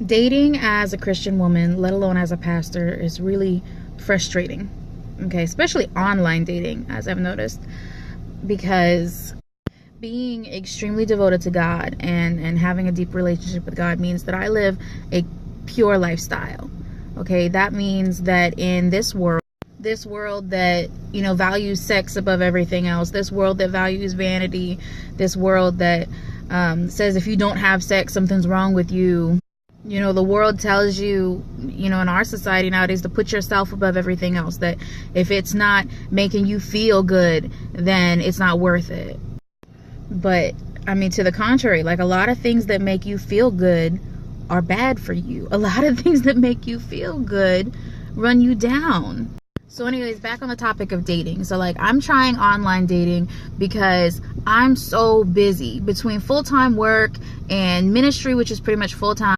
Dating as a Christian woman, let alone as a pastor, is really frustrating. Okay, especially online dating, as I've noticed, because being extremely devoted to God and having a deep relationship with God means that I live a pure lifestyle. Okay, that means that in this world that, you know, values sex above everything else, this world that values vanity, this world that says if you don't have sex, something's wrong with you. You know, the world tells you, you know, in our society nowadays to put yourself above everything else, that if it's not making you feel good, then it's not worth it. But I mean, to the contrary, like, a lot of things that make you feel good are bad for you. A lot of things that make you feel good run you down. So anyways, back on the topic of dating. So like, I'm trying online dating because I'm so busy between full-time work and ministry, which is pretty much full-time,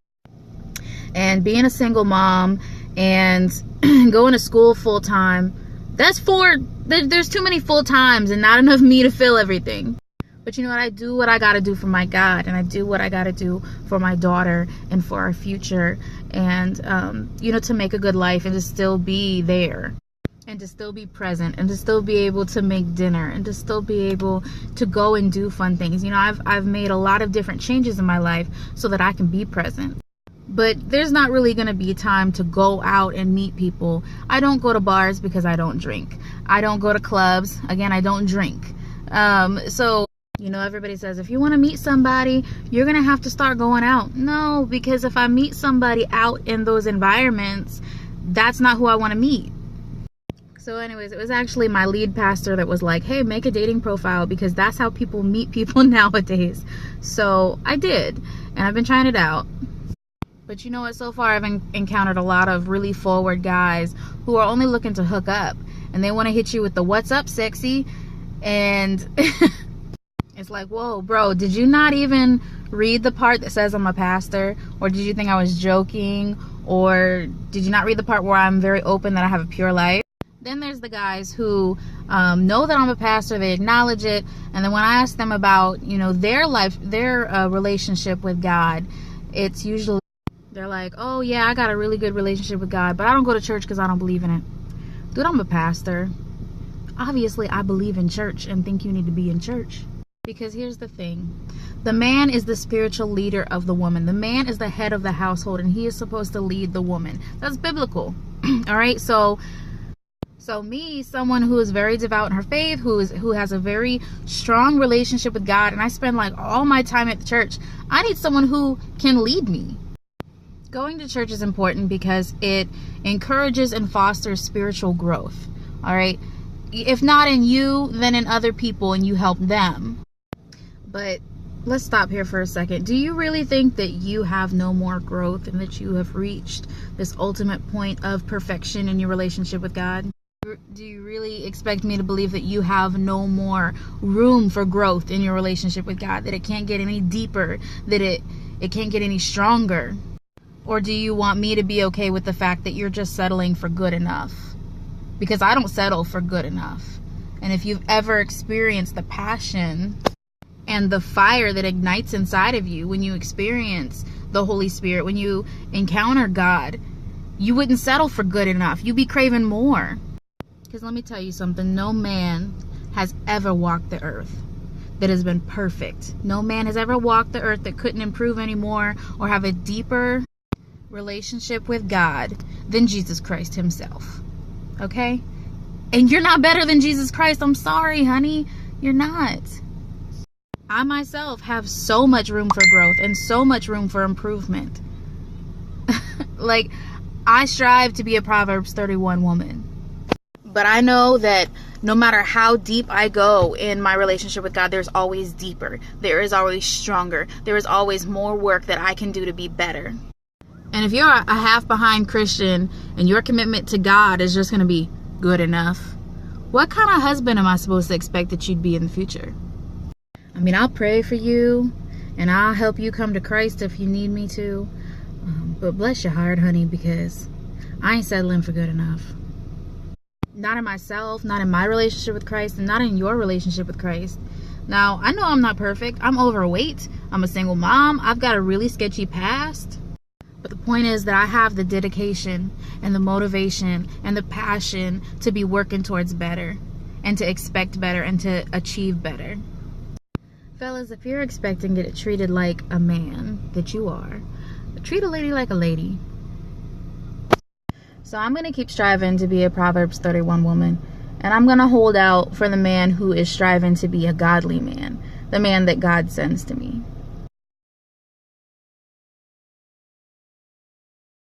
and being a single mom and going to school full-time. There's too many full-times and not enough me to fill everything. But you know what? I do what I got to do for my God, and I do what I got to do for my daughter and for our future, and, you know, to make a good life and to still be there and to still be present and to still be able to make dinner and to still be able to go and do fun things. You know, I've made a lot of different changes in my life so that I can be present. But there's not really going to be time to go out and meet people. I don't go to bars because I don't drink. I don't go to clubs. Again, I don't drink. So, you know, everybody says, if you want to meet somebody, you're going to have to start going out. No, because if I meet somebody out in those environments, that's not who I want to meet. So anyways, it was actually my lead pastor that was like, hey, make a dating profile because that's how people meet people nowadays. So I did, and I've been trying it out. But you know what? So far, I've encountered a lot of really forward guys who are only looking to hook up, and they want to hit you with the "What's up, sexy?" And it's like, whoa, bro, did you not even read the part that says I'm a pastor? Or did you think I was joking? Or did you not read the part where I'm very open that I have a pure life? Then there's the guys who know that I'm a pastor, they acknowledge it, and then when I ask them about, you know, their life, their relationship with God, it's usually, they're like, oh yeah, I got a really good relationship with God, but I don't go to church because I don't believe in it. Dude, I'm a pastor. Obviously, I believe in church and think you need to be in church. Because here's the thing. The man is the spiritual leader of the woman. The man is the head of the household, and he is supposed to lead the woman. That's biblical. All right? So me, someone who is very devout in her faith, who has a very strong relationship with God, and I spend like all my time at the church, I need someone who can lead me. Going to church is important because it encourages and fosters spiritual growth. All right? If not in you, then in other people, and you help them. But let's stop here for a second. Do you really think that you have no more growth and that you have reached this ultimate point of perfection in your relationship with God? Do you really expect me to believe that you have no more room for growth in your relationship with God, that it can't get any deeper, that it can't get any stronger? Or do you want me to be okay with the fact that you're just settling for good enough? Because I don't settle for good enough. And if you've ever experienced the passion and the fire that ignites inside of you when you experience the Holy Spirit, when you encounter God, you wouldn't settle for good enough. You'd be craving more. Because let me tell you something, no man has ever walked the earth that has been perfect. No man has ever walked the earth that couldn't improve anymore or have a deeper relationship with God than Jesus Christ himself. Okay? And you're not better than Jesus Christ. I'm sorry, honey. You're not. I myself have so much room for growth and so much room for improvement. Like, I strive to be a Proverbs 31 woman. But I know that no matter how deep I go in my relationship with God, there's always deeper. There is always stronger. There is always more work that I can do to be better. And if you're a half behind Christian and your commitment to God is just going to be good enough, what kind of husband am I supposed to expect that you'd be in the future? I mean, I'll pray for you and I'll help you come to Christ if you need me to. But bless your heart, honey, because I ain't settling for good enough. Not in myself, not in my relationship with Christ, and not in your relationship with Christ. Now, I know I'm not perfect. I'm overweight. I'm a single mom. I've got a really sketchy past. But the point is that I have the dedication and the motivation and the passion to be working towards better and to expect better and to achieve better. Fellas, if you're expecting to get treated like a man that you are, treat a lady like a lady. So I'm going to keep striving to be a Proverbs 31 woman. And I'm going to hold out for the man who is striving to be a godly man. The man that God sends to me.